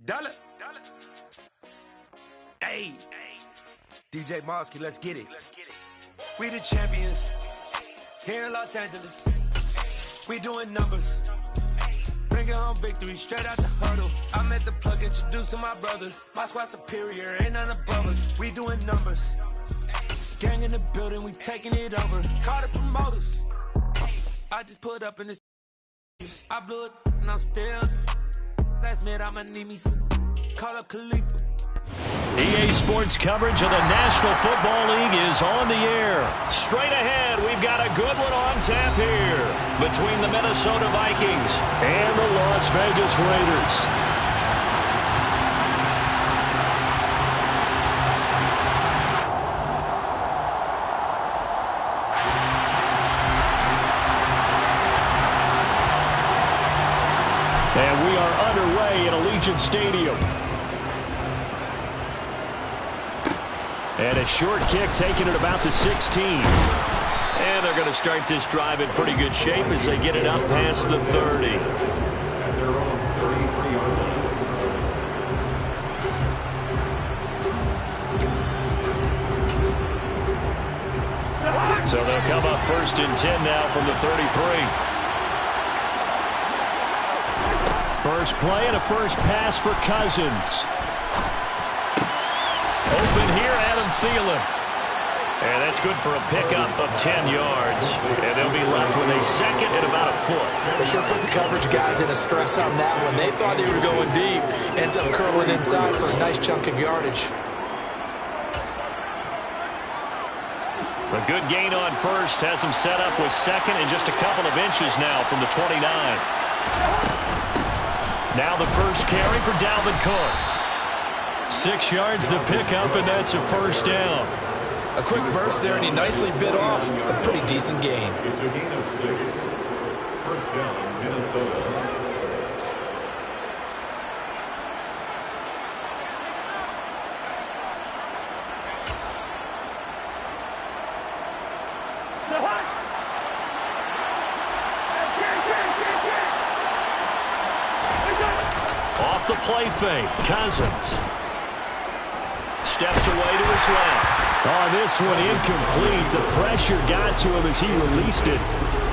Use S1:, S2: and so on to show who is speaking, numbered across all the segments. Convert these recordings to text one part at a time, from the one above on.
S1: Dollar. Hey, DJ Mosky, let's get it. We the champions here in Los Angeles. We doing numbers. Bringing home victory straight out the huddle. I'm at the plug, introduced to my brother. My squad superior, ain't none above us. We doing numbers. Gang in the building, we taking it over. Call the promoters. I just put up in this. I blew it and I'm still. Last minute, I'ma need me some. Call up Khalifa.
S2: EA Sports coverage of the National Football League is on the air. Straight ahead, we've got a good one on tap here between the Minnesota Vikings and the Las Vegas Raiders. And we are underway at Allegiant Stadium. And a short kick taken at about the 16. And they're going to start this drive in pretty good shape as they get it up past the 30. So they'll come up 1st and 10 now from the 33. First play and a first pass for Cousins. Open here, Adam Thielen. And that's good for a pickup of 10 yards. And they'll be left with a second and about a foot.
S3: They should put the coverage guys in a stress on that one. They thought they were going deep. Ends up curling inside for a nice chunk of yardage.
S2: A good gain on first has them set up with second and just a couple of inches now from the 29. Now the first carry for Dalvin Cook. 6 yards the pickup, and that's a first down.
S3: A quick burst there, and he nicely bit off a pretty decent gain.
S4: It's a gain of 6. First down, Minnesota.
S2: Off the play fake, Cousins. Steps away to his left. Oh, this one incomplete. The pressure got to him as he released it.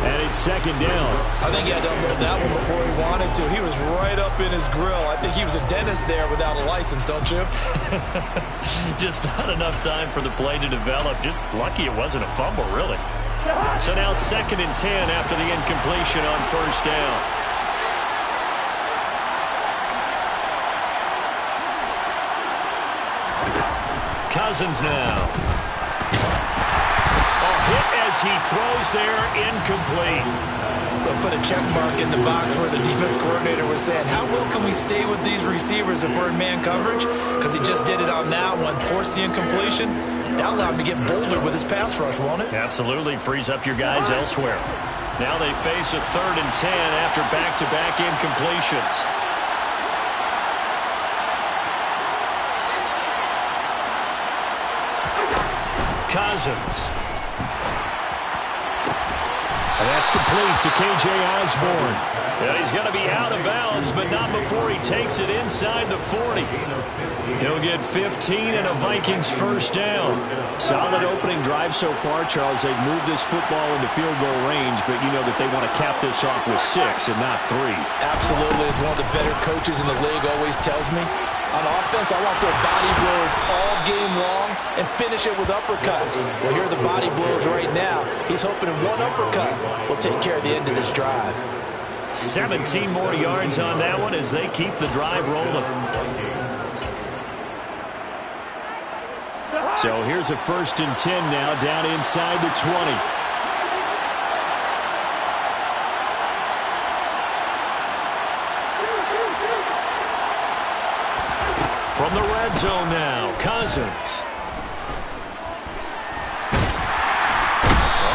S2: And it's second down.
S3: I think he had to unload that one before he wanted to. He was right up in his grill. I think he was a dentist there without a license, don't you?
S2: Just not enough time for the play to develop. Just lucky it wasn't a fumble, really. So now 2nd and 10 after the incompletion on first down. Cousins now. Hit as he throws there, incomplete.
S3: They'll put a check mark in the box where the defense coordinator was saying, how well can we stay with these receivers if we're in man coverage? Because he just did it on that one, forced the incompletion. That allowed him to get bolder with his pass rush, won't it?
S2: Absolutely, frees up your guys elsewhere. Now they face a 3rd and 10 after back-to-back incompletions. Cousins. And that's complete to K.J. Osborne. Yeah, he's going to be out of bounds, but not before he takes it inside the 40. He'll get 15 and a Vikings first down. Solid opening drive so far, Charles. They've moved this football into field goal range, but you know that they want to cap this off with 6 and not 3.
S3: Absolutely. As one of the better coaches in the league always tells me, on offense, I want to throw body blows all game long and finish it with uppercuts. Well, here are the body blows right now. He's hoping one uppercut will take care of the end of this drive.
S2: 17 more yards on that one as they keep the drive rolling. So here's a 1st and 10 now down inside the 20. From the red zone now, Cousins.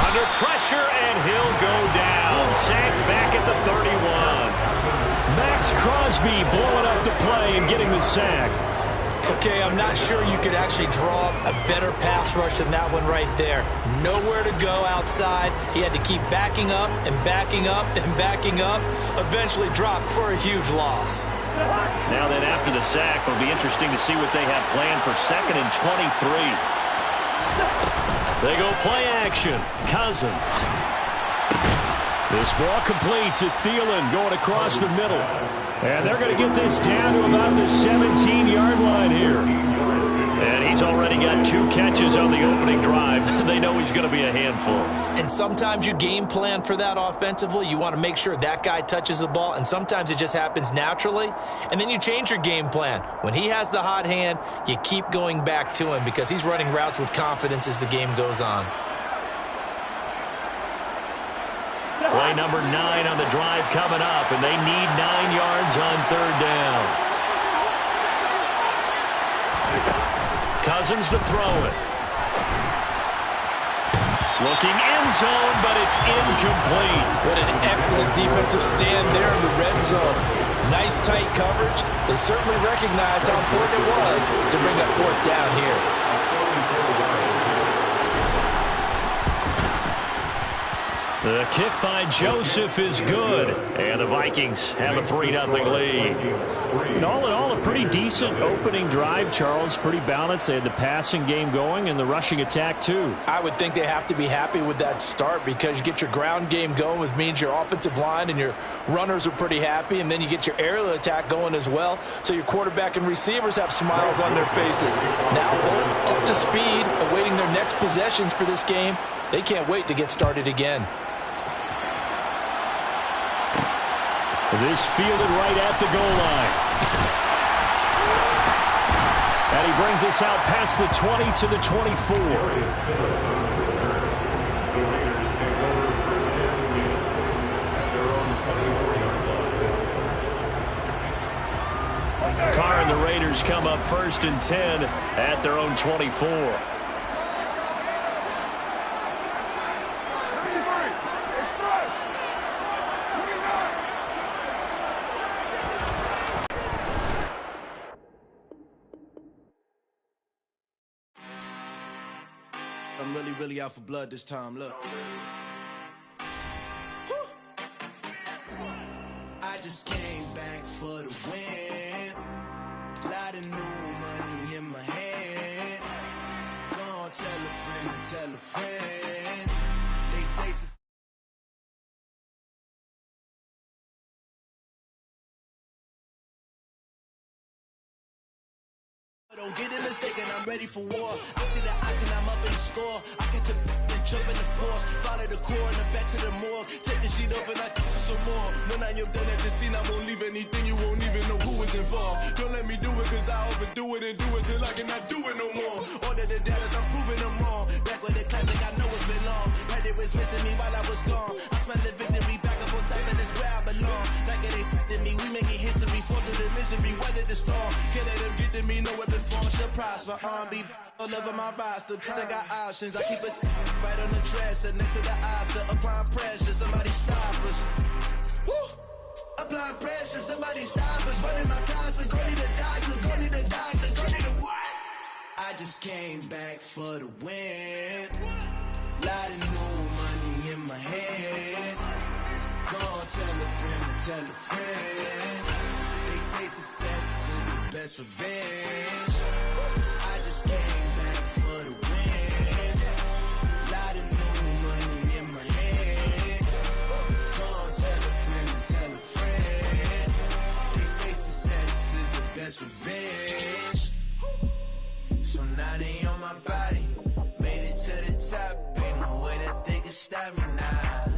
S2: Under pressure, and he'll go down. Sacked back at the 31. Max Crosby blowing up the play and getting the sack.
S3: Okay, I'm not sure you could actually draw a better pass rush than that one right there. Nowhere to go outside. He had to keep backing up and backing up and backing up. Eventually dropped for a huge loss.
S2: Now then, after the sack, it'll be interesting to see what they have planned for 2nd and 23. They go play action. Cousins. This ball complete to Thielen going across the middle. And they're going to get this down to about the 17-yard line here. And he's already got 2 catches on the opening drive. They know he's going to be a handful.
S3: And sometimes you game plan for that offensively. You want to make sure that guy touches the ball, and sometimes it just happens naturally. And then you change your game plan. When he has the hot hand, you keep going back to him because he's running routes with confidence as the game goes on.
S2: Play number 9 on the drive coming up, and they need 9 yards on 3rd down. Cousins to throw it. Looking end zone, but it's incomplete.
S3: What an excellent defensive stand there in the red zone. Nice tight coverage. They certainly recognized how important it was to bring up 4th down here.
S2: The kick by Joseph is good, and the Vikings have a 3-0 lead. And all in all, a pretty decent opening drive, Charles. Pretty balanced. They had the passing game going and the rushing attack, too.
S3: I would think they have to be happy with that start because you get your ground game going, which means your offensive line and your runners are pretty happy, and then you get your aerial attack going as well, so your quarterback and receivers have smiles on their faces. Now both up to speed, awaiting their next possessions for this game. They can't wait to get started again.
S2: This fielded right at the goal line. And he brings us out past the 20 to the 24. Carr and the Raiders come up 1st and 10 at their own 24.
S1: I'm really out for blood this time, look. I just came back for the win. Lot of new money in my hand. Gonna tell a friend to tell a friend. They say don't get it mistaken, I'm ready for war. I see the option, I'm up in the score. I catch a and jump in the course. Follow the core and the back to the morgue. Take the sheet off and I for some more. When I am done at the scene, I won't leave anything. You won't even know who was involved. Don't let me do it cause I overdo it and do it till I cannot do it no more. All of the doubters, I'm proving them wrong. Back with the classic, I know it's been long. Heard it was missing me while I was gone. I smell the victory back up on top and it's where I belong. Like it ain't to me, we making history. Fall through the misery, weather the storm. Can't let them get to me, no weapon form should prosper. Be all over my roster. I got options. I keep it right on the dresser next to the Oscar. Applying pressure, somebody stop us. Woo! Applying pressure, somebody stop us. Running my constant, go need a doctor, go need a doctor, go need a what? I just came back for the win. Lot of new money in my head. Gonna tell a friend to tell a friend. They say success is the best revenge. I just came back for the win. Lot of new money in my head. Gonna tell a friend to tell a friend. They say success is the best revenge. So now they on my body. Made it to the top. Ain't no way that they can stop me now.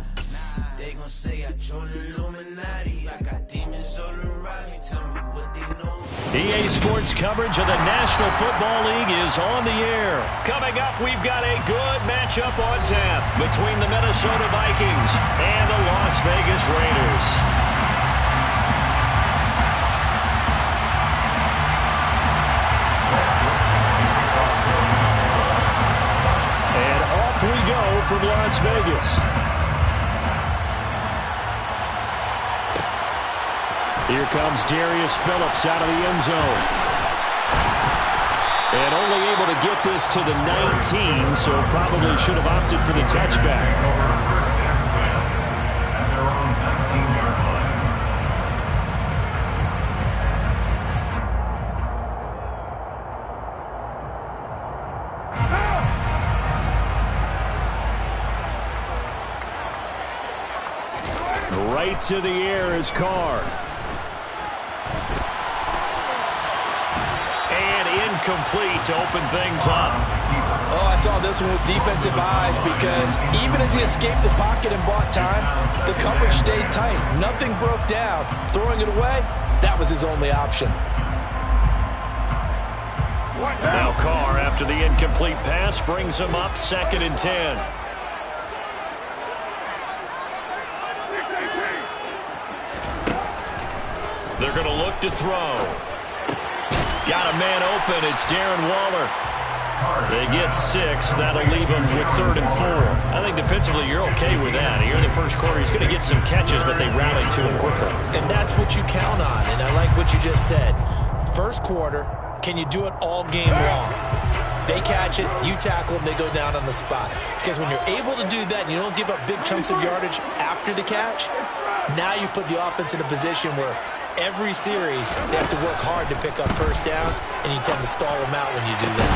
S1: They gon' say I joined the Illuminati. I got demons all around me. Tell me what they know.
S2: EA Sports coverage of the National Football League is on the air. Coming up, we've got a good matchup on tap between the Minnesota Vikings and the Las Vegas Raiders. And off we go from Las Vegas. Here comes Darius Phillips out of the end zone. And only able to get this to the 19, so probably should have opted for the touchback. Right to the air is Carr. And incomplete to open things up.
S3: Oh, I saw this one with defensive eyes because even as he escaped the pocket and bought time, the coverage stayed tight. Nothing broke down. Throwing it away, that was his only option.
S2: Now Carr, after the incomplete pass, brings him up 2nd and 10. They're going to look to throw. Got a man open. It's Darren Waller. They get 6. That'll leave him with 3rd and 4. I think defensively you're okay with that. Here in the first quarter, he's going to get some catches, but they rally to him quicker.
S3: And that's what you count on, and I like what you just said. First quarter, can you do it all game long? They catch it, you tackle them, they go down on the spot. Because when you're able to do that and you don't give up big chunks of yardage after the catch, now you put the offense in a position where every series they have to work hard to pick up first downs, and you tend to stall them out when you do that.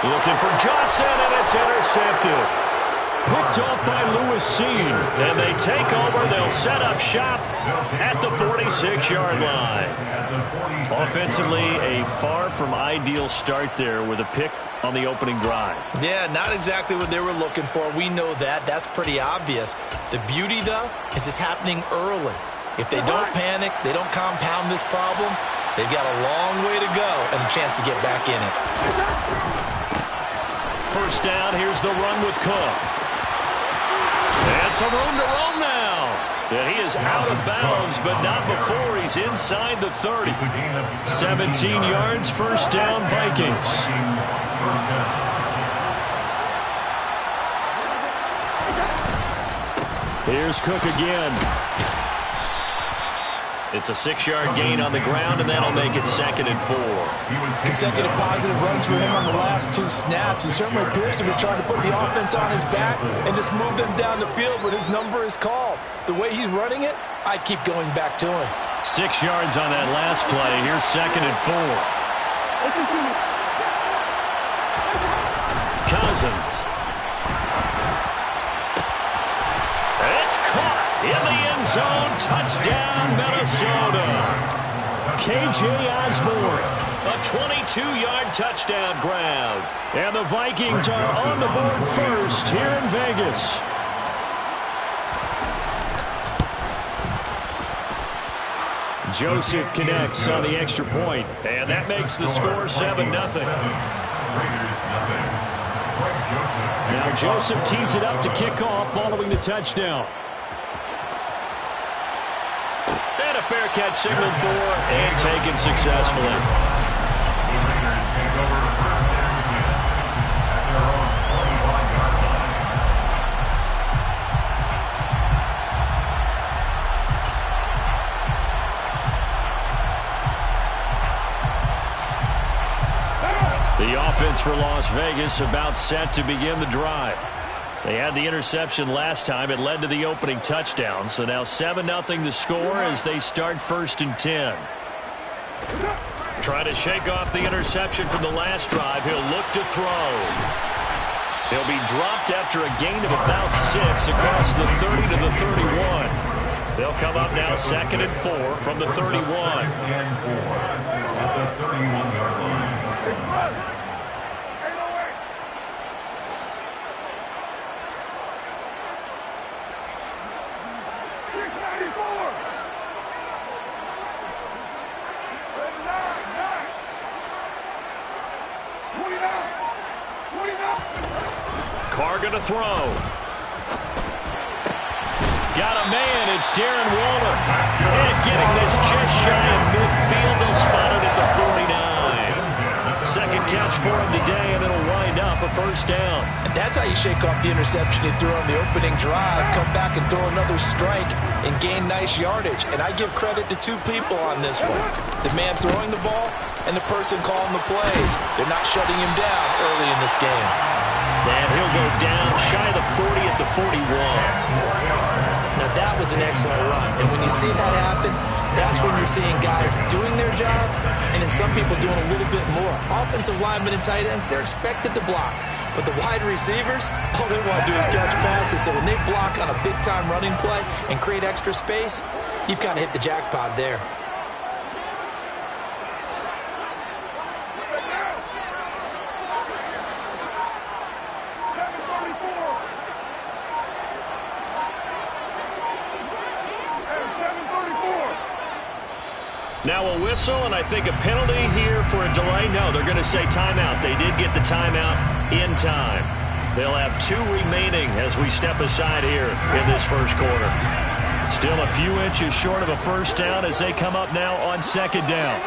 S2: Looking for Johnson, and it's intercepted. Picked off by Lewis Cine. And they take over. They'll set up shop at the 46-yard line. Offensively, a far from ideal start there with a pick on the opening drive.
S3: Yeah, not exactly what they were looking for. We know that. That's pretty obvious. The beauty, though, is it's happening early. If they don't panic, they don't compound this problem, they've got a long way to go and a chance to get back in it.
S2: First down, here's the run with Cook. And some room to roam now. And he is out of bounds, but not before he's inside the 30. 17 yards, first down, Vikings. Here's Cook again. It's a 6-yard gain on the ground, and that'll make it 2nd and 4.
S3: Consecutive positive runs for him on the last 2 snaps. He certainly appears to be trying to put the offense on his back and just move them down the field, but his number is called. The way he's running it, I keep going back to him.
S2: 6 yards on that last play. Here's 2nd and 4. Cousins. It's caught in the end zone. Touchdown, Minnesota. K.J. Osborne, a 22-yard touchdown grab. And the Vikings are on the board first here in Vegas. Joseph connects on the extra point, and that makes the score 7-0. Now Joseph tees it up to kick off following the touchdown. And a fair catch signaled for and taken successfully. The offense for Las Vegas about set to begin the drive. They had the interception last time. It led to the opening touchdown. So now 7-0 the score as they start 1st and 10. Trying to shake off the interception from the last drive. He'll look to throw. He'll be dropped after a gain of about 6 across the 30 to the 31. They'll come up now 2nd and 4 from the 31.
S4: At the 31-yard line.
S2: Carr going to throw. Got a man. It's Darren Waller. And getting this just shy of midfield. They'll spot it at the 49. Second catch for him today, and it'll wind up a first down.
S3: And that's how you shake off the interception you threw on the opening drive. Come back and throw another strike and gain nice yardage. And I give credit to 2 people on this one. The man throwing the ball and the person calling the plays. They're not shutting him down early in this game.
S2: And he'll go down shy of the 40 at the 41.
S3: Now Now that was an excellent run. And when you see that happen, that's when you're seeing guys doing their job and then some people doing a little bit more. Offensive linemen and tight ends, they're expected to block. But the wide receivers, all they want to do is catch passes. So when they block on a big-time running play and create extra space, you've kind of hit the jackpot there.
S2: Now a whistle, and I think a penalty here for a delay. No, they're going to say timeout. They did get the timeout in time. They'll have 2 remaining as we step aside here in this first quarter. Still a few inches short of a first down as they come up now on second down.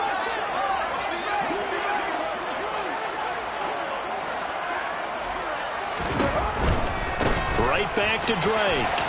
S2: Right back to Drake.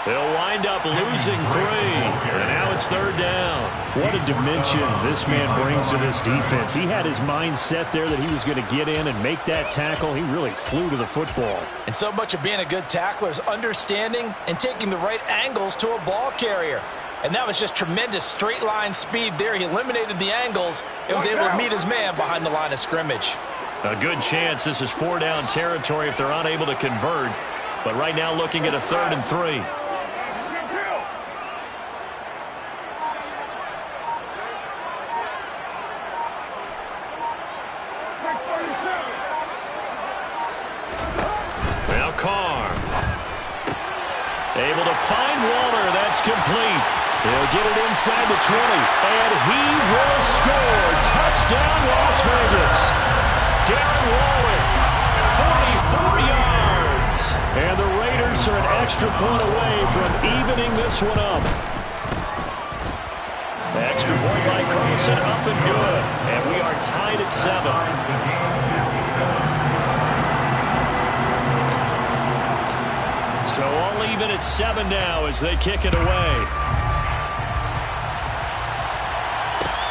S2: They'll wind up losing 3, and now it's third down.
S5: What a dimension this man brings to this defense. He had his mind set there that he was going to get in and make that tackle. He really flew to the football.
S3: And so much of being a good tackler is understanding and taking the right angles to a ball carrier. And that was just tremendous straight line speed there. He eliminated the angles and was able to meet his man behind the line of scrimmage.
S2: A good chance this is 4 down territory if they're unable to convert. But right now looking at a 3rd and 3. Now Carr. Able to find Waller. That's complete. He'll get it inside the 20. And he will score. Touchdown, Las Vegas. Darren Waller, 44 yards. And the Raiders are an extra point away from evening this one up. The extra point by Carlson up and good. And we are tied at 7. So all even at 7 now as they kick it away.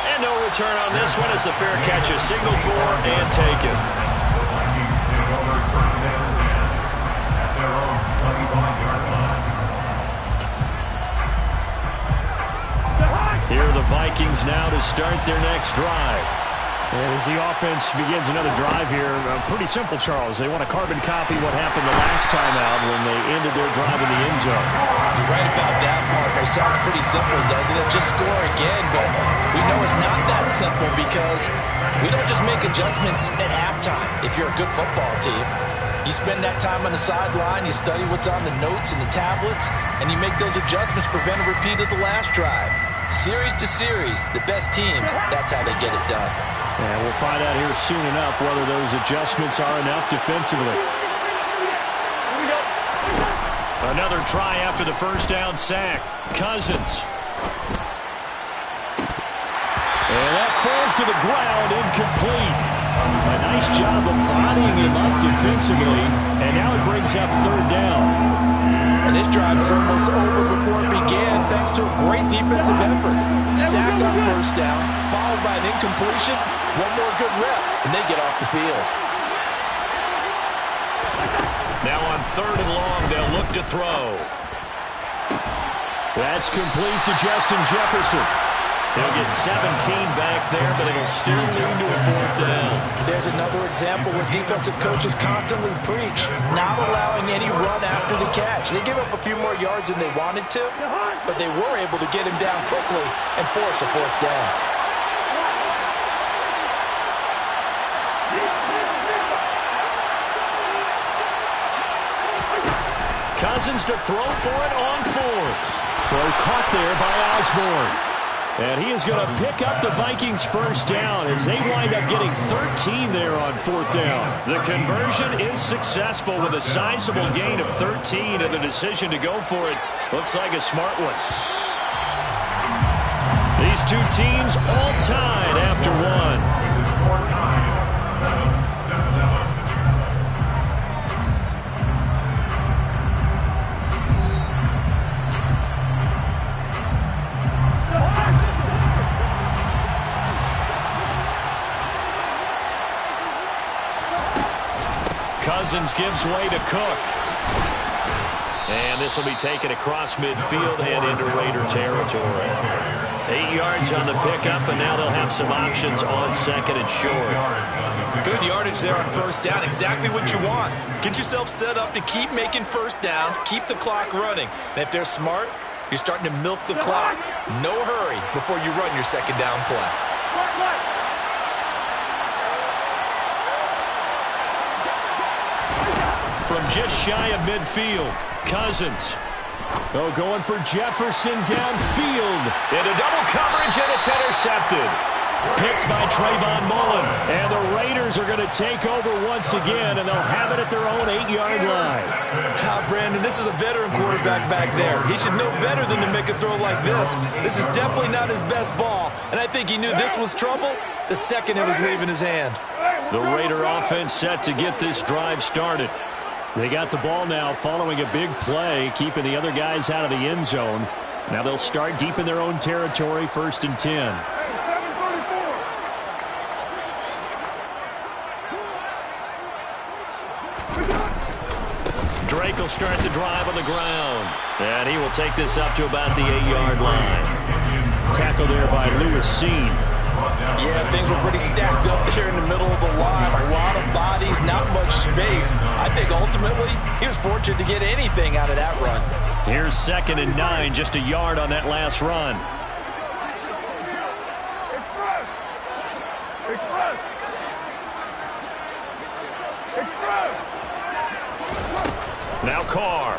S2: And no return on this one as the fair catch is signaled for and taken. Here are the Vikings now to start their next drive.
S5: And as the offense begins another drive here, pretty simple, Charles. They want to carbon copy what happened the last time out when they ended their drive in the end zone.
S3: You're right about that, partner. Sounds pretty simple, doesn't it? Just score again, but we know it's not that simple because we don't just make adjustments at halftime if you're a good football team. You spend that time on the sideline, you study what's on the notes and the tablets, and you make those adjustments, prevent a repeat of the last drive. Series to series, the best teams, that's how they get it done.
S5: And we'll find out here soon enough whether those adjustments are enough defensively.
S2: Another try after the first down sack. Cousins. And that falls to the ground, incomplete. A nice job of bodying him up defensively, and now it brings up third down.
S3: And this drive is almost over before it began thanks to a great defensive effort. Sacked on first down, followed by an incompletion. One more good rep, and they get off the field.
S2: Now on 3rd and long, they'll look to throw. That's complete to Justin Jefferson. He'll get 17 back there, but it'll still lead to a 4th down.
S3: There's another example where defensive coaches constantly preach, not allowing any run after the catch. They give up a few more yards than they wanted to, but they were able to get him down quickly and force a 4th down.
S2: Cousins to throw for it on 4th. Throw caught there by Osborne. And he is going to pick up the Vikings first down as they wind up getting 13 there on 4th down. The conversion is successful with a sizable gain of 13, and the decision to go for it looks like a smart one. These two teams all tied after one. Cousins gives way to Cook. And this will be taken across midfield and into Raider territory. 8 yards on the pickup, and now they'll have some options on second and short.
S3: Good yardage there on first down. Exactly what you want. Get yourself set up to keep making first downs, keep the clock running. And if they're smart, you're starting to milk the clock. No hurry before you run your second down play.
S2: From just shy of midfield, Cousins. Oh, going for Jefferson downfield. Into double coverage, and it's intercepted. Picked by Trayvon Mullen. And the Raiders are going to take over once again, and they'll have it at their own 8-yard line.
S3: Brandon, this is a veteran quarterback back there. He should know better than to make a throw like this. This is definitely not his best ball, and I think he knew this was trouble the second it was leaving his hand.
S2: The Raider offense set to get this drive started. They got the ball now following a big play, keeping the other guys out of the end zone. Now they'll start deep in their own territory, 1st and 10. Drake will start the drive on the ground. And he will take this up to about the 8-yard line. Tackle there by Lewis Seen.
S3: Yeah, things were pretty stacked up there in the middle of the line. A lot of bodies, not much space. I think ultimately he was fortunate to get anything out of that run.
S2: Here's 2nd and 9, just a yard on that last run. Now Carr.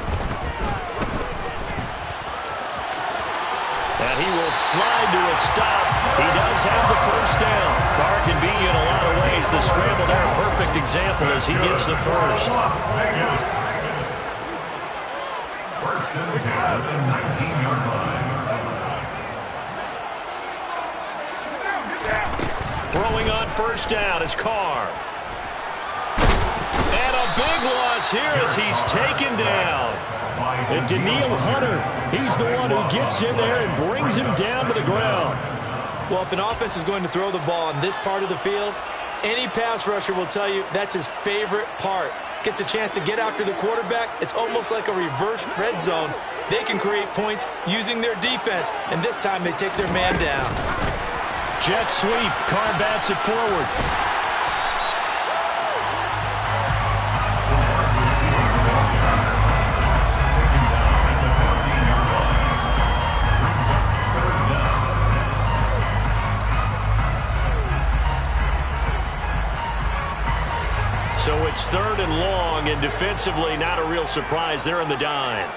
S2: And he will slide to a stop. He does have the first down. Carr can beat you in a lot of ways. The scramble there, a perfect example as he gets the first.
S4: Las Vegas. 1st and 10 at the 19-yard line.
S2: Throwing on first down is Carr. And a big loss here as he's taken down. And Danielle Hunter, he's the one who gets in there and brings him down to the ground.
S3: Well, if an offense is going to throw the ball on this part of the field, any pass rusher will tell you that's his favorite part. Gets a chance to get after the quarterback. It's almost like a reverse red zone. They can create points using their defense, and this time they take their man down.
S2: Jet sweep. Carr bats it forward. So it's 3rd and long, and defensively not a real surprise. They're in the dime.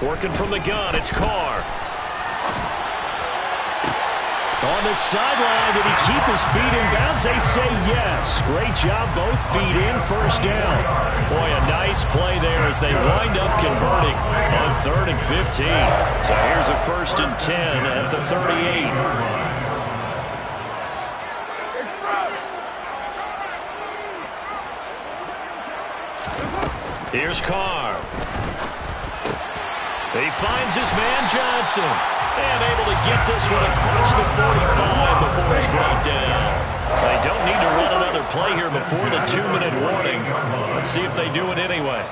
S2: Working from the gun, it's Carr. On the sideline, did he keep his feet in bounds? They say yes. Great job, both feet in, first down. Boy, a nice play there as they wind up converting on 3rd and 15. So here's a 1st and 10 at the 38. Here's Carr. He finds his man Johnson. And able to get this one across the 45 before he's brought down. They don't need to run another play here before the 2-minute warning. Let's see if they do it anyway.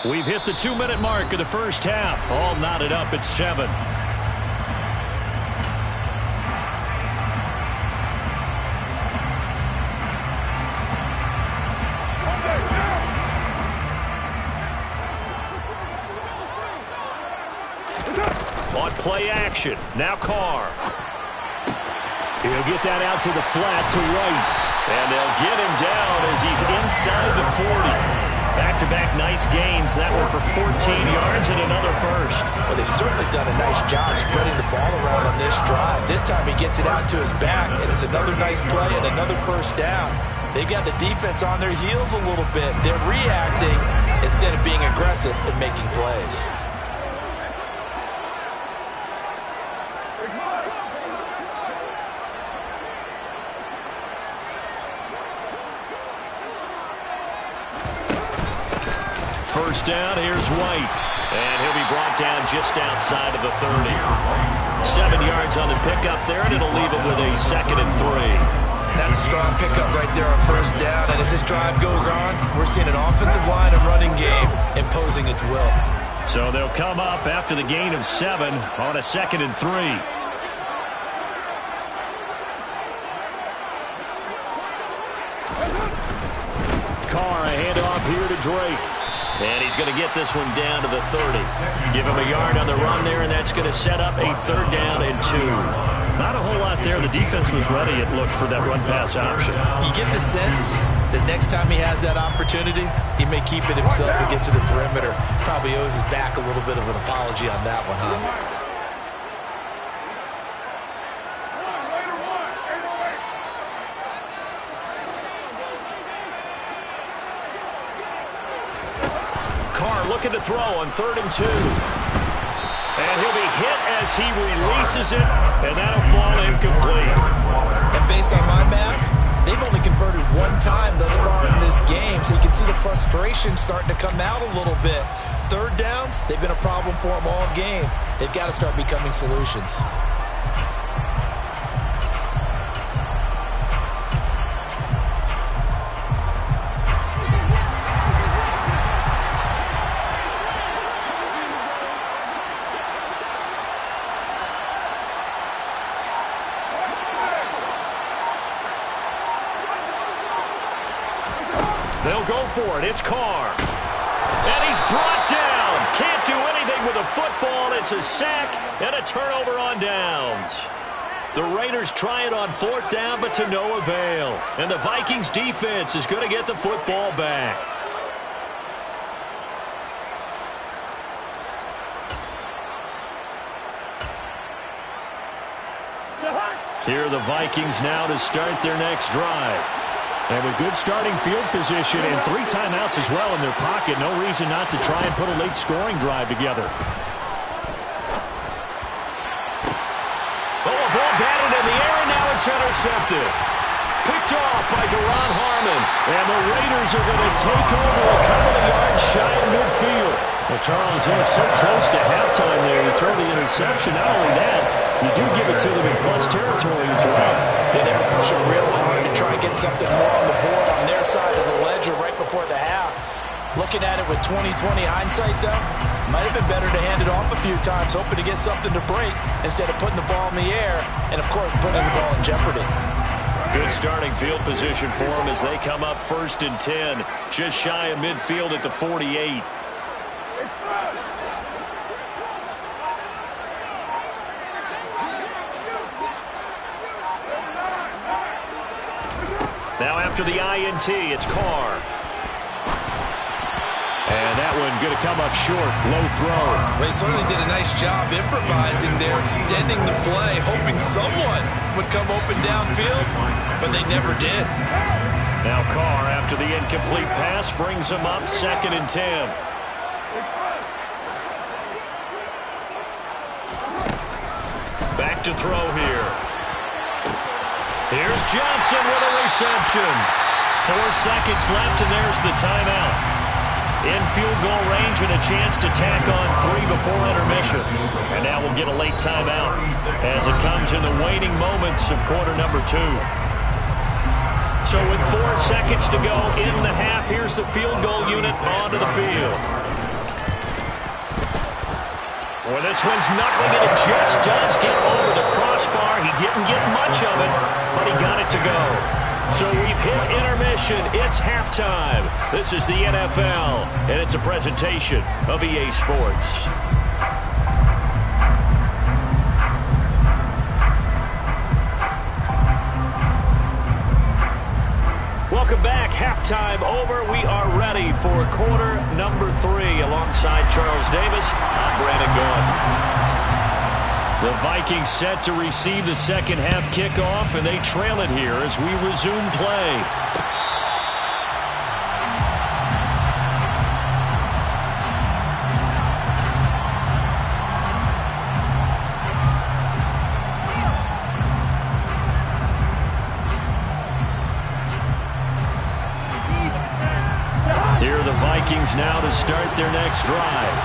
S2: We've hit the 2-minute mark of the first half. All knotted up at 7. On play action, now Carr. He'll get that out to the flat to right. And they'll get him down as he's inside the 40. Back-to-back nice gains. That one for 14 yards and another first.
S3: Well, they've certainly done a nice job spreading the ball around on this drive. This time he gets it out to his back, and it's another nice play and another first down. They've got the defense on their heels a little bit. They're reacting instead of being aggressive and making plays.
S2: first down. Here's White. And he'll be brought down just outside of the 30. 7 yards on the pickup there, and it'll leave him with a 2nd and 3.
S3: That's a strong pickup right there on first down. And as this drive goes on, we're seeing an offensive line and running game imposing its will.
S2: So they'll come up after the gain of 7 on a 2nd and 3. Carr, a handoff here to Drake. And he's going to get this one down to the 30. Give him a yard on the run there, and that's going to set up a 3rd down and 2. Not a whole lot there. The defense was ready, it looked, for that run-pass option.
S3: You get the sense that next time he has that opportunity, he may keep it himself and get to the perimeter. Probably owes his back a little bit of an apology on that one, huh?
S2: Looking to throw on 3rd and 2. And he'll be hit as he releases it, and that'll fall incomplete.
S3: And based on my math, they've only converted 1 time thus far in this game, so you can see the frustration starting to come out a little bit. 3rd downs, they've been a problem for them all game. They've got to start becoming solutions.
S2: They'll go for it. It's Carr. And he's brought down. Can't do anything with a football. It's a sack and a turnover on downs. The Raiders try it on 4th down, but to no avail. And the Vikings defense is going to get the football back. Here are the Vikings now to start their next drive. And with good starting field position and 3 timeouts as well in their pocket, no reason not to try and put a late scoring drive together. Oh, a ball batted in the air, and now it's intercepted. Picked off by Duron Harmon. And the Raiders are going to take over a couple of yards shy of midfield. Well, Charles, they're so close to halftime there. You throw the interception. Not only that, you do give it to them in plus territory as well.
S3: They never push it real hard to try and get something more on the board on their side of the ledger right before the half. Looking at it with 20/20 hindsight, though, might have been better to hand it off a few times, hoping to get something to break instead of putting the ball in the air and, of course, putting the ball in jeopardy.
S2: Good starting field position for them as they come up 1st and 10, just shy of midfield at the 48. Now after the INT, it's Carr. And that one going to come up short. Low throw.
S3: They certainly did a nice job improvising there, extending the play, hoping someone would come open downfield, but they never did.
S2: Now Carr, after the incomplete pass, brings him up 2nd and 10. Back to throw here. Here's Johnson with a reception. 4 seconds left, and there's the timeout. In field goal range and a chance to tack on 3 before intermission. And now we'll get a late timeout as it comes in the waning moments of quarter number 2. So with 4 seconds to go in the half, here's the field goal unit onto the field. Well, this one's knuckling it. It just does get over the crossbar. He didn't get much of it, but he got it to go. So we've hit intermission. It's halftime. This is the NFL, and it's a presentation of EA Sports. Welcome back. Halftime over. We are ready for quarter number 3. Alongside Charles Davis, I'm Brandon Gaudin. The Vikings set to receive the second half kickoff, and they trail it here as we resume play. Here are the Vikings now to start their next drive.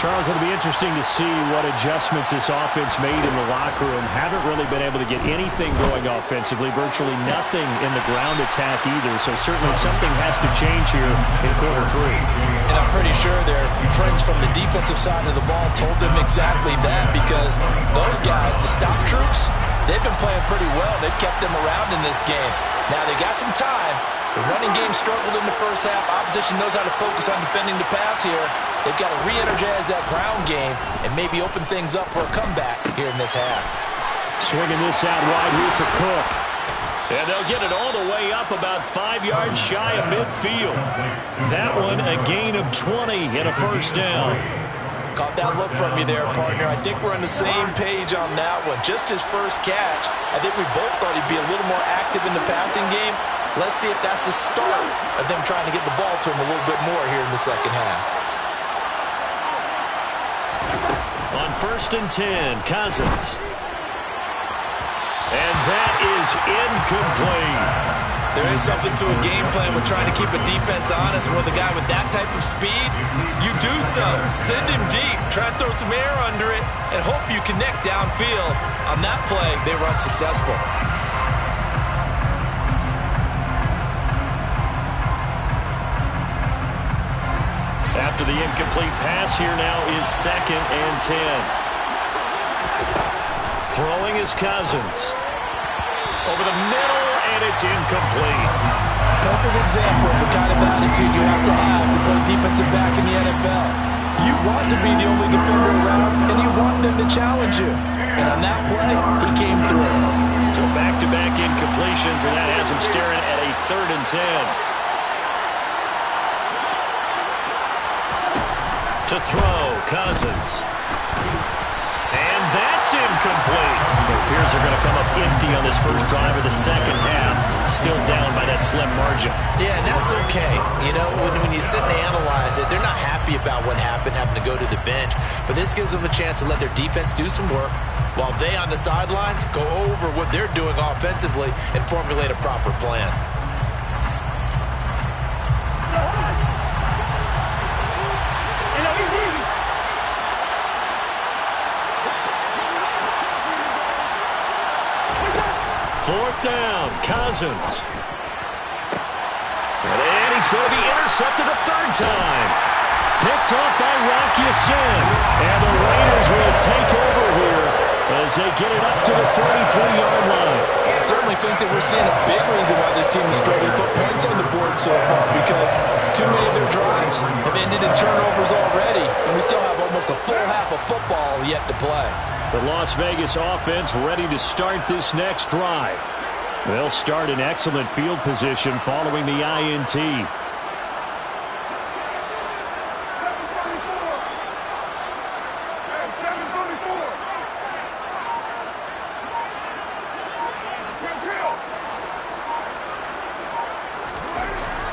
S5: Charles, it'll be interesting to see what adjustments this offense made in the locker room. Haven't really been able to get anything going offensively, virtually nothing in the ground attack either. So certainly something has to change here in quarter 3.
S3: And I'm pretty sure their friends from the defensive side of the ball told them exactly that, because those guys, the stop troops, they've been playing pretty well. They've kept them around in this game. Now they got some time. The running game struggled in the first half. Opposition knows how to focus on defending the pass here. They've got to re-energize that ground game and maybe open things up for a comeback here in this half.
S5: Swinging this out wide here for Cook.
S2: And they'll get it all the way up about 5 yards shy of midfield. That one a gain of 20 and a first down.
S3: Caught that look from you there, partner. I think we're on the same page on that one. Just his first catch, I think we both thought he'd be a little more active in the passing game. Let's see if that's the start of them trying to get the ball to him a little bit more here in the second half.
S2: On 1st and 10, Cousins. And that is incomplete.
S3: There is something to a game plan with trying to keep a defense honest. With a guy with that type of speed, you do so. Send him deep. Try and throw some air under it and hope you connect downfield. On that play, they run successful.
S2: After the incomplete pass, here now is 2nd and 10. Throwing is Cousins. Over the middle, and it's incomplete.
S3: Perfect example of the kind of attitude you have to play defensive back in the NFL. You want to be the only defender around, and you want them to challenge you. And on that play, he came through.
S2: So back-to-back incompletions, and that has him staring at a 3rd and 10. To throw, Cousins. And that's incomplete. The Bears are going to come up empty on this first drive of the second half. Still down by that slim margin.
S3: Yeah, and that's okay. You know, when you sit and analyze it, they're not happy about what happened, having to go to the bench. But this gives them a chance to let their defense do some work while they on the sidelines go over what they're doing offensively and formulate a proper plan.
S2: Fourth down, Cousins. And he's going to be intercepted a 3rd time. Picked off by Rock Ya-Sin. And the Raiders will take over here as they get it up to the 43-yard line.
S3: I certainly think that we're seeing a big reason why this team is struggling to put points on the board so far, because too many of their drives have ended in turnovers already, and we still have almost a full half of football yet to play.
S5: The Las Vegas offense ready to start this next drive. They'll start in excellent field position following the INT.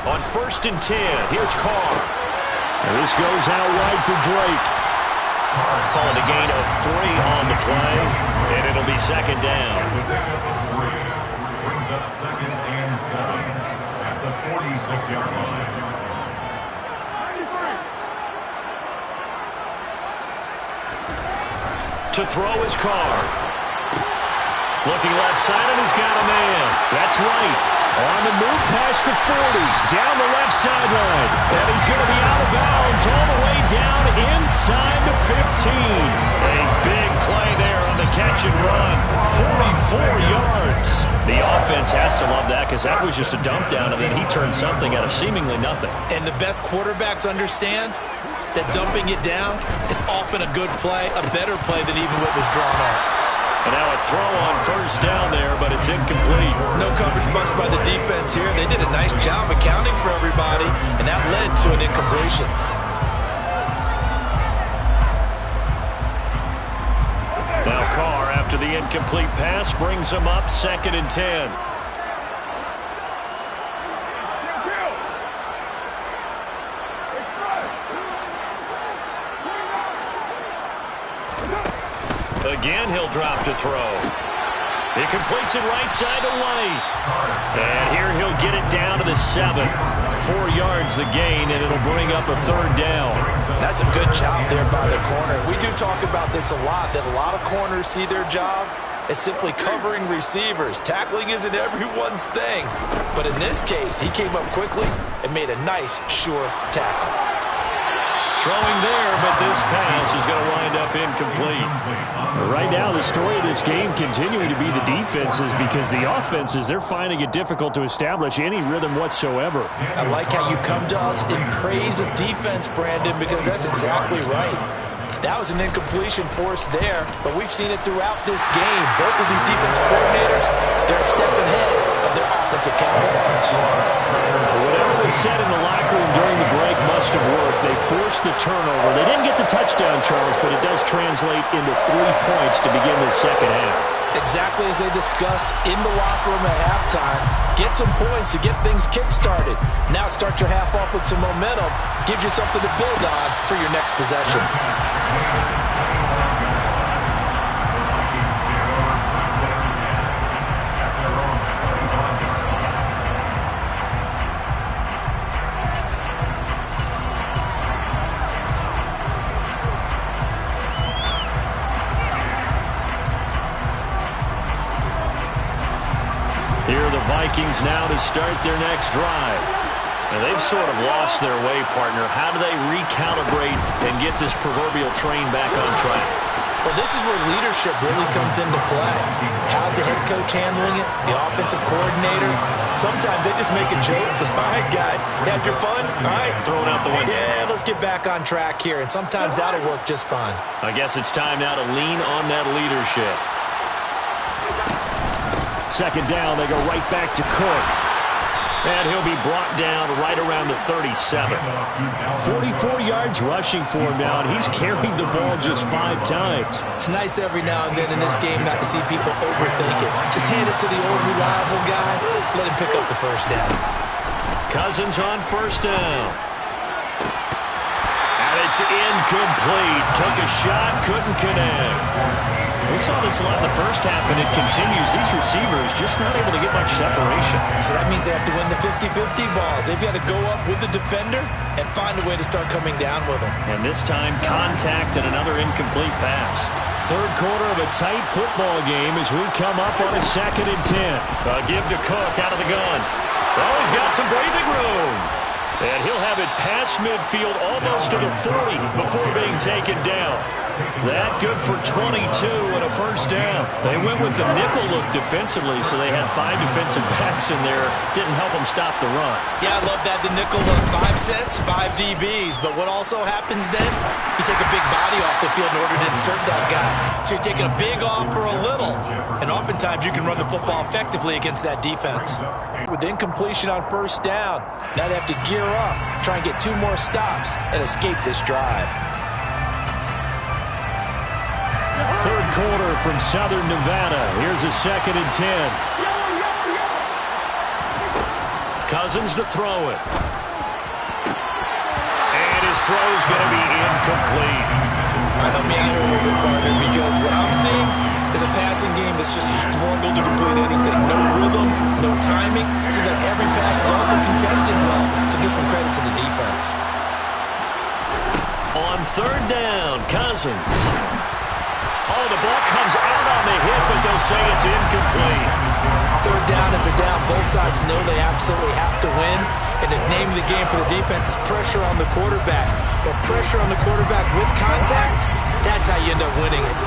S2: On 1st and 10, here's Carr.
S5: And this goes out wide for Drake.
S2: Calling a gain of 3 on the play, and it'll be 2nd down.
S4: Brings up 2nd and 7 at the 46-yard line.
S2: To throw is Carr. Looking left side, and he's got a man. That's right. On the move past the 40, down the left sideline. And he's going to be out of bounds all the way down inside the 15. A big play there on the catch and run. 44 yards. The offense has to love that, because that was just a dump down, and then he turned something out of seemingly nothing.
S3: And the best quarterbacks understand that dumping it down is often a good play, a better play than even what was drawn up.
S2: And now a throw on 1st down there, but it's incomplete.
S3: No coverage bust by the defense here. They did a nice job accounting for everybody, and that led to an incompletion.
S2: Now Carr, after the incomplete pass, brings him up 2nd and 10. Again, he'll drop to throw. He completes it right side to White. And here he'll get it down to the 7. 4 yards the gain, and it'll bring up a 3rd down.
S3: That's a good job there by the corner. We do talk about this a lot, that a lot of corners see their job as simply covering receivers. Tackling isn't everyone's thing. But in this case, he came up quickly and made a nice, sure tackle.
S2: Throwing there, but this pass is going to wind up incomplete.
S5: Right now, the story of this game continuing to be the defenses, because the offenses, they're finding it difficult to establish any rhythm whatsoever.
S3: I like how you come to us in praise of defense, Brandon, because that's exactly right. That was an incompletion forced there, but we've seen it throughout this game. Both of these defense coordinators, they're a step ahead of their offensive counterparts.
S5: Whatever was said in the locker room during the break must have worked. They forced the turnover. They didn't get the touchdown, Charles, but it does translate into 3 points to begin the second half.
S3: Exactly as they discussed in the locker room at halftime. Get some points to get things kick-started. Now start your half off with some momentum. Gives you something to build on for your next possession.
S2: Here are the Vikings now to start their next drive. And they've sort of lost their way, partner. How do they recalibrate and get this proverbial train back on track?
S3: Well, this is where leadership really comes into play. How's the head coach handling it? The offensive coordinator? Sometimes they just make a joke. All right, guys, had your fun? All right.
S2: Throwing out the window.
S3: Yeah, let's get back on track here. And sometimes that'll work just fine.
S2: I guess it's time now to lean on that leadership.
S5: Second down, they go right back to Cook. And he'll be brought down right around the 37. 44 yards rushing for him now, and he's carried the ball just 5 times.
S3: It's nice every now and then in this game not to see people overthink it. Just hand it to the old reliable guy. Let him pick up the first down.
S2: Cousins on first down. And it's incomplete. Took a shot, couldn't connect. We saw this a lot in the first half, and it continues. These receivers just not able to get much separation.
S3: So that means they have to win the 50-50 balls. They've got to go up with the defender and find a way to start coming down with them.
S2: And this time, contact and another incomplete pass.
S5: Third quarter of a tight football game as we come up on a 2nd and 10.
S2: Give to Cook out of the gun. Oh, he's got some breathing room. And he'll have it past midfield almost to the 40 before being taken down. That good for 22 and a first down. They went with the nickel look defensively, so they had 5 defensive backs in there. Didn't help them stop the run.
S3: Yeah, I love that, the nickel look. 5 cents, 5 DBs. But what also happens then, you take a big body off the field in order to insert that guy. So you're taking a big off for a little. And oftentimes you can run the football effectively against that defense. With incompletion on first down, now they have to gear up, try and get 2 more stops and escape this drive.
S5: Third quarter from Southern Nevada. Here's a 2nd and 10.
S2: Cousins to throw it. And his throw's going to be incomplete.
S3: All right, help me out here a little bit, partner, because what I'm seeing is a passing game that's just struggled to complete anything. No rhythm, no timing. Seems like every pass is also contested well, so give some credit to the defense.
S2: On third down, Cousins. Oh, the ball comes out on the hit, but they'll say it's incomplete.
S3: Third down is a down. Both sides know they absolutely have to win. And the name of the game for the defense is pressure on the quarterback. But pressure on the quarterback with contact, that's how you end up winning it.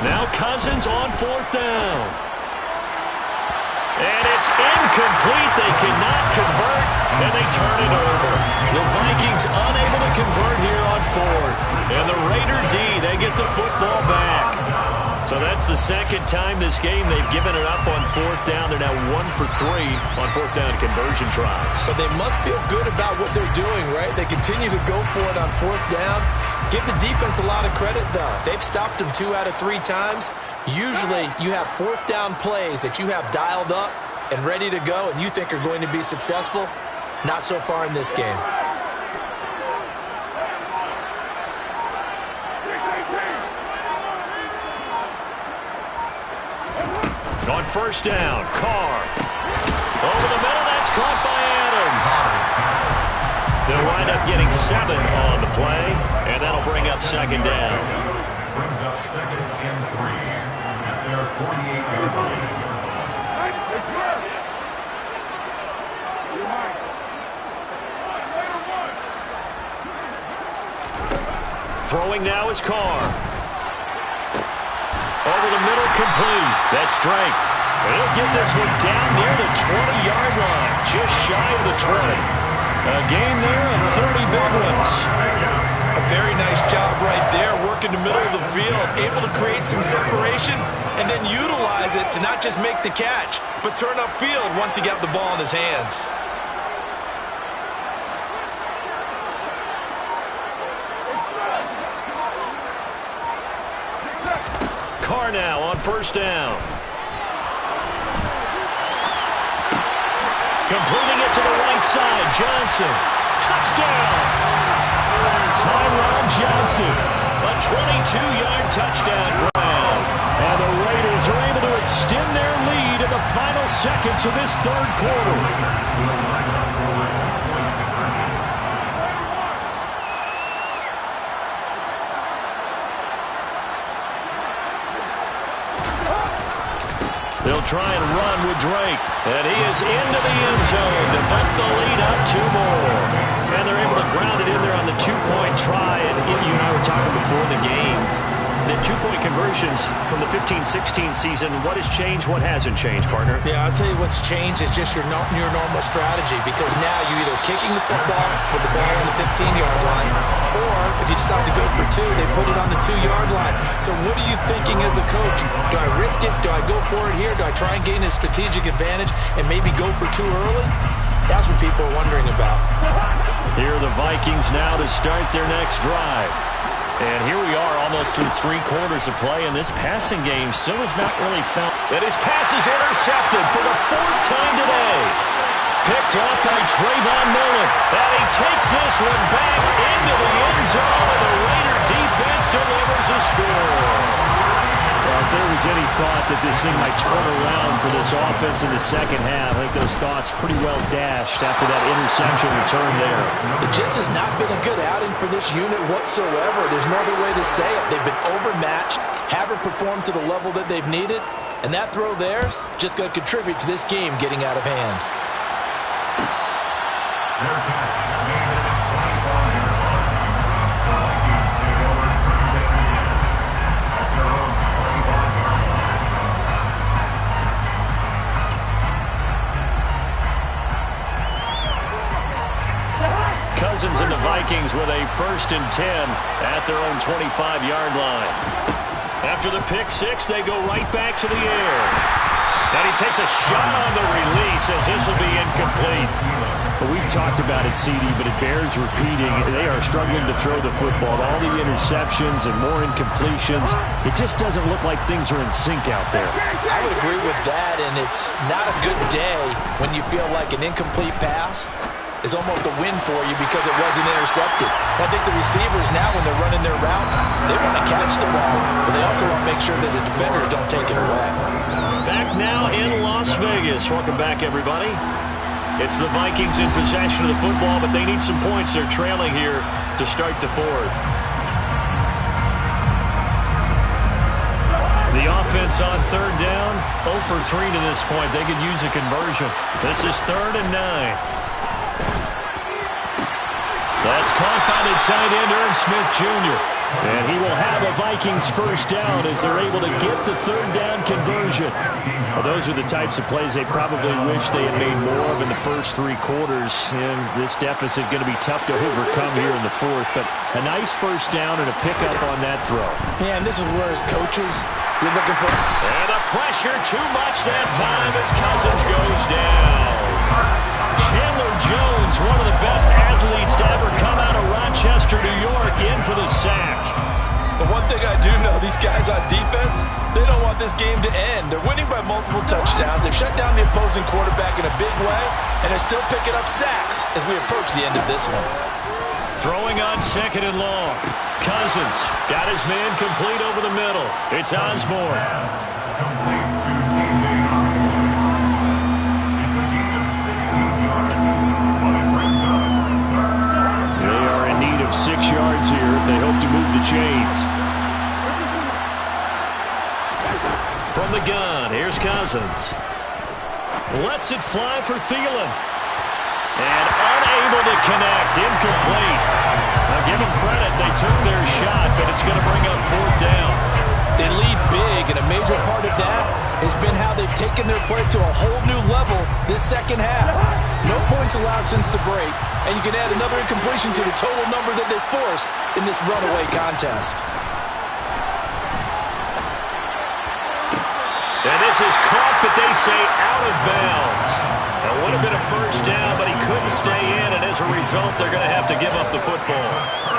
S2: Now Cousins on 4th down. And it's incomplete. They cannot convert, and they turn it over. The Vikings unable to convert here on 4th. And the Raider D, they get the football back. So that's the 2nd time this game they've given it up on 4th down. They're now 1 for 3 on 4th down conversion tries.
S3: But they must feel good about what they're doing, right? They continue to go for it on 4th down. Give the defense a lot of credit, though. They've stopped them 2 out of 3 times. Usually, you have 4th down plays that you have dialed up and ready to go and you think are going to be successful. Not so far in this game.
S2: on first down. Carr. Over the middle, that's caught by Adams. They'll wind up getting 7 on the play, and that'll bring up second down.
S4: Brings up 2nd and 3 at their 48-yard line.
S2: Throwing now is Carr. Over the middle, complete. That's Drake. He'll get this one down near the 20-yard line, just shy of the 20. A gain there of 30 big ones.
S3: A very nice job right there, working the middle of the field, able to create some separation and then utilize it to not just make the catch, but turn upfield once he got the ball in his hands.
S2: Carr now on first down. Completing it to the right side. Johnson. Touchdown. Tyron Johnson. A 22-yard touchdown grab. And the Raiders are able to extend their lead in the final seconds of this third quarter. They'll try and run with Drake. And he is into the end zone to bump the lead up 2 more. And they're able to ground it in there on the 2-point try. And you and I were talking before the game. The 2-point conversions from the 15-16 season, what has changed, what hasn't changed, partner?
S3: Yeah, I'll tell you what's changed is just your normal strategy, because now you're either kicking the football with the ball on the 15-yard line, or if you decide to go for 2, they put it on the 2-yard line. So what are you thinking as a coach? Do I risk it? Do I go for it here? Do I try and gain a strategic advantage and maybe go for 2 early? That's what people are wondering about.
S2: Here are the Vikings now to start their next drive. And here we are almost through 3 quarters of play, and this passing game still has not really found. And his pass is intercepted for the 4th time today. Picked off by Trayvon Mullen. And he takes this one back into the end zone, and the Raider defense delivers a score. Well, if there was any thought that this thing might turn around for this offense in the second half, I think those thoughts pretty well dashed after that interception return there.
S3: It just has not been a good outing for this unit whatsoever. There's no other way to say it. They've been overmatched, haven't performed to the level that they've needed, and that throw there is just going to contribute to this game getting out of hand.
S4: Their catch made at the 25-yard line. The Vikings take over 1st and 10 at their own 25-yard line.
S2: Cousins and the Vikings with a 1st and 10 at their own 25-yard line. After the pick 6, they go right back to the air. And he takes a shot on the release as this will be incomplete.
S5: Well, we've talked about it, CD, but it bears repeating. They are struggling to throw the football. All the interceptions and more incompletions. It just doesn't look like things are in sync out there.
S3: I would agree with that, and it's not a good day when you feel like an incomplete pass is almost a win for you because it wasn't intercepted. I think the receivers now, when they're running their routes, they want to catch the ball, but they also want to make sure that the defenders don't take it away.
S2: Back now in Las Vegas. Welcome back, everybody. It's the Vikings in possession of the football, but they need some points. They're trailing here to start the 4th. The offense on 3rd down, 0 for 3 to this point. They could use a conversion. This is 3rd and 9. That's caught by the tight end, Irv Smith Jr. And he will have a Vikings 1st down as they're able to get the 3rd down conversion.
S5: Well, those are the types of plays they probably wish they had made more of in the first 3 quarters. And this deficit going to be tough to overcome here in the 4th. But a nice 1st down and a pickup on that throw.
S3: Yeah, and this is where as coaches, you're looking for.
S2: And the pressure too much that time as Cousins goes down. Chandler Jones, one of the best athletes to ever come out of Rochester, New York, in for the sack.
S3: But one thing I do know, these guys on defense, they don't want this game to end. They're winning by multiple touchdowns. They've shut down the opposing quarterback in a big way, and they're still picking up sacks as we approach the end of this one.
S2: Throwing on 2nd and long. Cousins got his man complete over the middle. It's Osborne.
S4: Complete to KJ
S5: 6 yards here if they hope to move the chains.
S2: From the gun, here's Cousins. Lets it fly for Thielen. And unable to connect, incomplete. Now give them credit, they took their shot, but it's going to bring up 4th down.
S3: They lead big, and a major part of that has been how they've taken their play to a whole new level this second half. No points allowed since the break, and you can add another incompletion to the total number that they forced in this runaway contest.
S2: And this is caught, but they say out of bounds. That would have been a 1st down, but he couldn't stay in, and as a result, they're going to have to give up the football.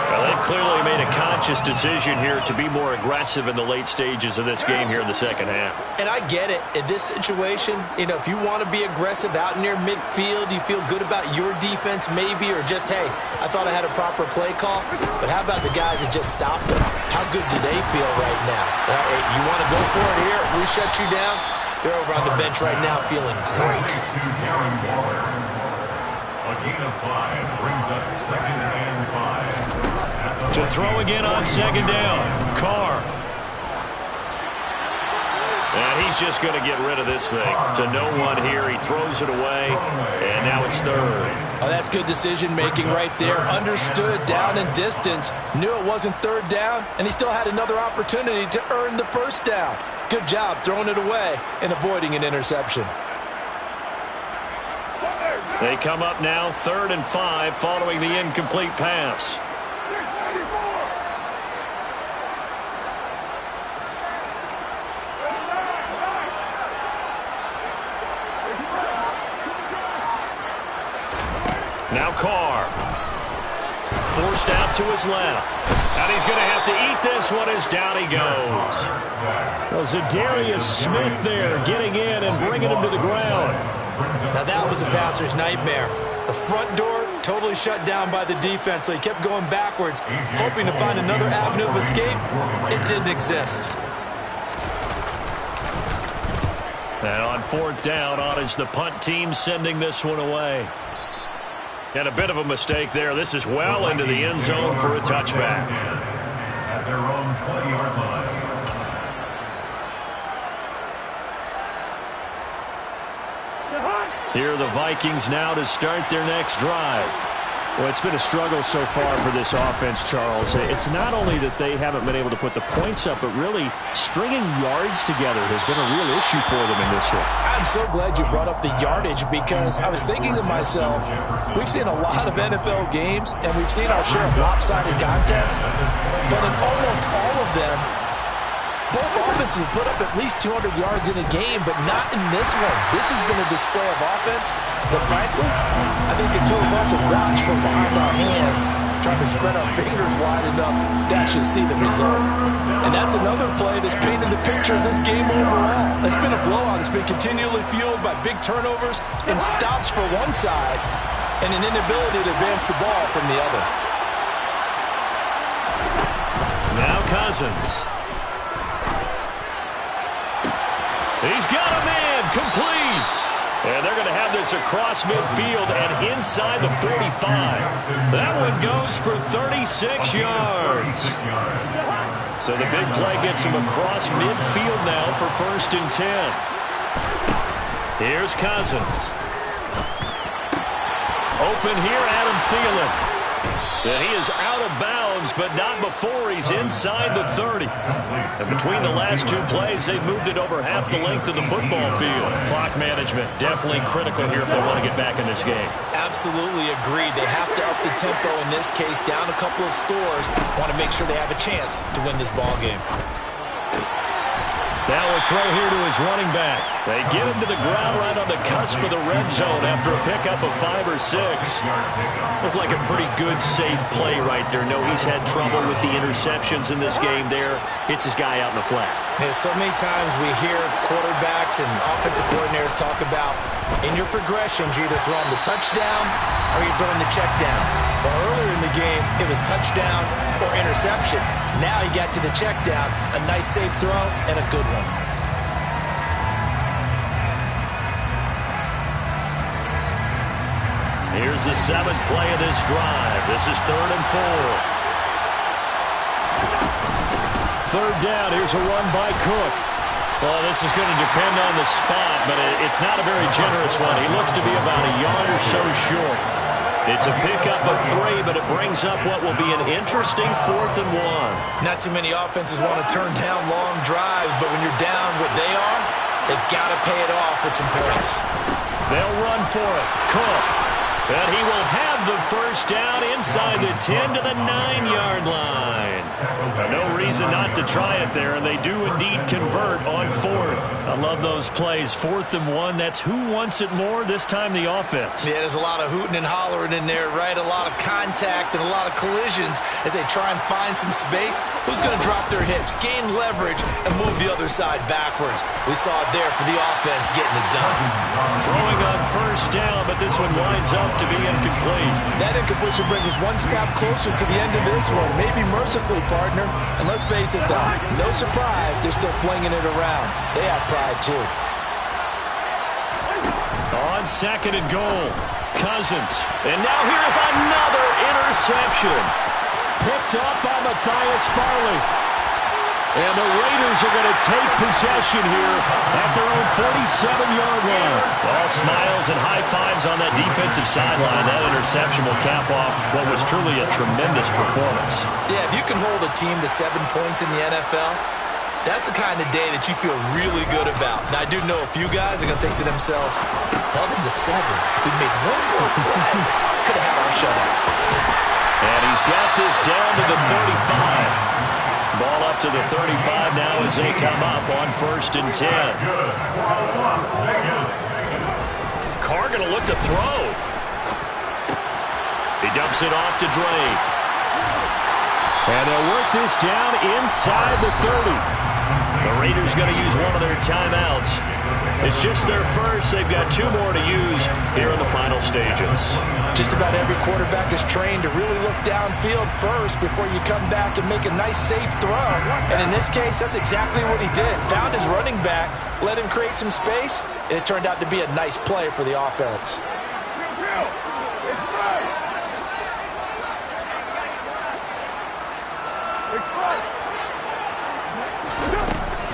S2: Well, they've clearly made a conscious decision here to be more aggressive in the late stages of this game here in the second half.
S3: And I get it. In this situation, if you want to be aggressive out near midfield, you feel good about your defense maybe, or just, hey, I thought I had a proper play call. But how about the guys that just stopped them? How good do they feel right now? Hey, you want to go for it here? We shut you down. They're over on the bench right now feeling great.
S4: A gain of 5 brings up 2nd and 5.
S2: To throw again on 2nd down, Carr. And he's just going to get rid of this thing. To no one here, he throws it away, and now it's 3rd.
S3: Oh, that's good decision-making right there. Understood down and distance. Knew it wasn't 3rd down, and he still had another opportunity to earn the 1st down. Good job throwing it away and avoiding an interception.
S2: They come up now 3rd and 5 following the incomplete pass. Now Carr. Forced out to his left. And he's going to have to eat this one as down he goes.
S5: Well, Zadarius Smith there getting in and bringing him to the ground.
S3: Now that was a passer's nightmare. The front door totally shut down by the defense, so he kept going backwards, hoping to find another avenue of escape. It didn't exist.
S2: And on 4th down, on is the punt team sending this one away. And a bit of a mistake there. This is well into the end zone for a touchback.
S4: At their own 20-yard line.
S2: Here are the Vikings now to start their next drive.
S5: Well, it's been a struggle so far for this offense, Charles. It's not only that they haven't been able to put the points up, but really stringing yards together has been a real issue for them in this one.
S3: I'm so glad you brought up the yardage, because I was thinking to myself, we've seen a lot of NFL games, and we've seen our share of lopsided contests, but in almost all of them, both offenses put up at least 200 yards in a game, but not in this one. This has been a display of offense that, frankly, I think the two of us have watched from behind our hands, trying to spread our fingers wide enough to actually see the result. And that's another play that's painted the picture of this game overall. It's been a blowout. It's been continually fueled by big turnovers and stops for one side and an inability to advance the ball from the other.
S2: Now Cousins. He's got a man, complete. And they're going to have this across midfield and inside the 45. That one goes for 36 yards. So the big play gets him across midfield now for 1st and 10. Here's Cousins. Open here, Adam Thielen. And he is out of bounds, but not before he's inside the 30. And between the last 2 plays, they've moved it over half the length of the football field. Clock management definitely critical here if they want to get back in this game.
S3: Absolutely agreed. They have to up the tempo in this case, down a couple of scores. Want to make sure they have a chance to win this ball game.
S2: Now a throw here to his running back. They get him to the ground right on the cusp of the red zone after a pickup of 5 or 6. Looked like a pretty good, safe play right there. No, he's had trouble with the interceptions in this game there. Hits his guy out in the flat.
S3: Yeah, so many times we hear quarterbacks and offensive coordinators talk about in your progressions, you're either throwing the touchdown or you're throwing the check down. But earlier in the game, it was touchdown or interception. Now he got to the check down, a nice safe throw, and a good one.
S2: Here's the 7th play of this drive. This is 3rd and 4. third down. Here's a run by Cook. Well, this is going to depend on the spot, but it's not a very generous one. He looks to be about a yard or so short. It's a pickup of 3, but it brings up what will be an interesting 4th and 1.
S3: Not too many offenses want to turn down long drives, but when you're down what they are, they've got to pay it off with some points.
S2: They'll run for it. Cook. And he will have the first down inside the 10 to the 9-yard line. No reason not to try it there, and they do indeed convert on 4th. I love those plays. 4th and 1, that's who wants it more, this time the offense.
S3: Yeah, there's a lot of hooting and hollering in there, right? A lot of contact and a lot of collisions as they try and find some space. Who's going to drop their hips, gain leverage, and move the other side backwards? We saw it there for the offense getting it done.
S2: Throwing on first down, but this one winds up to be incomplete.
S3: That incompletion brings us one step closer to the end of this one. Maybe mercifully, partner. And let's face it, though, no surprise, they're still flinging it around. They have pride, too.
S2: On 2nd and goal, Cousins. And now here's another interception. Picked up by Matthias Farley. And the Raiders are going to take possession here at their own 47-yard line. All smiles and high fives on that defensive sideline. That interception will cap off what was truly a tremendous performance.
S3: Yeah, if you can hold a team to 7 points in the NFL, that's the kind of day that you feel really good about. Now, I do know a few guys are going to think to themselves, held them to 7. If we made one more play, could have had our shutout.
S2: And he's got this down to the 35. Ball up to the 35 now as they come up on 1st and 10. Carr going to look to throw. He dumps it off to Drake. And they'll work this down inside the 30. The Raiders going to use one of their timeouts. It's just their first. They've got 2 more to use here in the final stages.
S3: Just about every quarterback is trained to really look downfield first before you come back and make a nice, safe throw. And in this case, that's exactly what he did. Found his running back, let him create some space, and it turned out to be a nice play for the offense.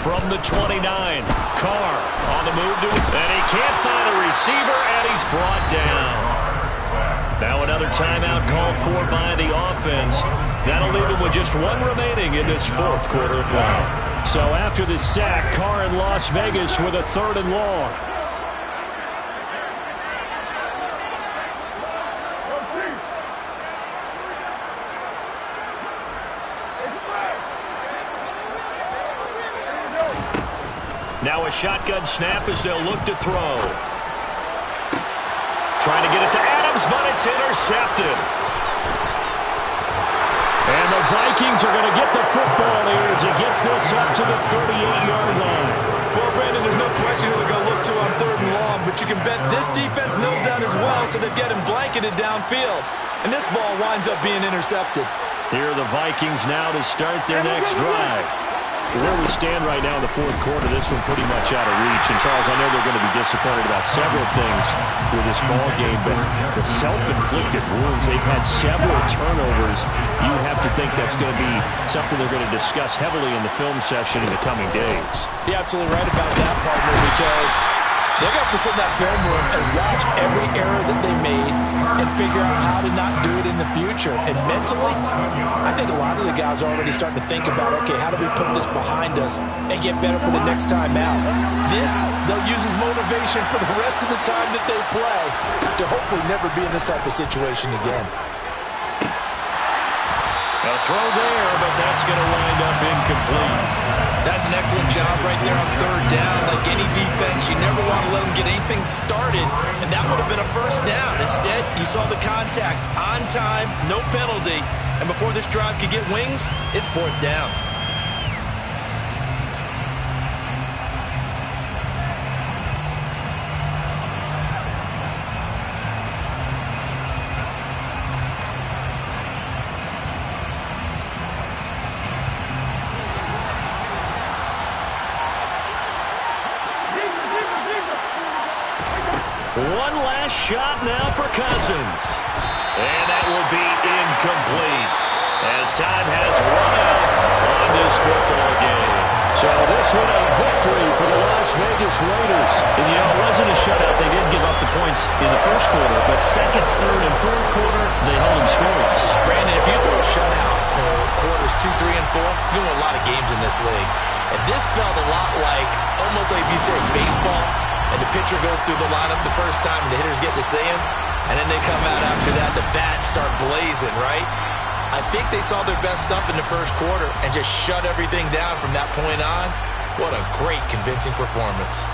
S2: From the 29, Carr on the move to it, and he can't find a receiver, and he's brought down. Now another timeout called for by the offense. That'll leave him with just 1 remaining in this 4th quarter of play. So after the sack, Carr in Las Vegas with a 3rd and long. Now a shotgun snap as they'll look to throw. Trying to get it to Adams, but it's intercepted. And the Vikings are going to get the football here as he gets this up to the 38-yard line.
S3: Well, Brandon, there's no question who they're going to look to on 3rd and long, but you can bet this defense knows that as well, so they're getting blanketed downfield. And this ball winds up being intercepted.
S2: Here are the Vikings now to start their next drive. Where we stand right now in the 4th quarter, this one pretty much out of reach. And, Charles, I know they're going to be disappointed about several things with this ball game, but the self-inflicted wounds, they've had several turnovers. You have to think that's going to be something they're going to discuss heavily in the film session in the coming days.
S3: You're absolutely right about that, partner, because they're going to have to sit in that film room and watch every error that they made and figure out how to not do it in the future. And mentally, I think a lot of the guys are already starting to think about, okay, how do we put this behind us and get better for the next time out? This, they'll use as motivation for the rest of the time that they play to hopefully never be in this type of situation again.
S2: A throw there, but that's going to wind up incomplete.
S3: That's an excellent job right there on 3rd down. Like any defense, you never want to let them get anything started, and that would have been a 1st down. Instead, you saw the contact on time, no penalty, and before this drive could get wings, it's 4th down.
S2: One last shot now for Cousins. And that will be incomplete. as time has run out on this football game. So this one a victory for the Las Vegas Raiders. And, you know, it wasn't a shutout. They did give up the points in the first quarter, but second, third, and fourth quarter, they held them scoreless.
S3: Brandon, if you throw a shutout for quarters 2, 3, and 4, you win a lot of games in this league. And this felt a lot like, almost like if you say baseball, and the pitcher goes through the lineup the first time, and the hitters get to see him, and then they come out after that, the bats start blazing, right? I think they saw their best stuff in the first quarter and just shut everything down from that point on. What a great, convincing performance.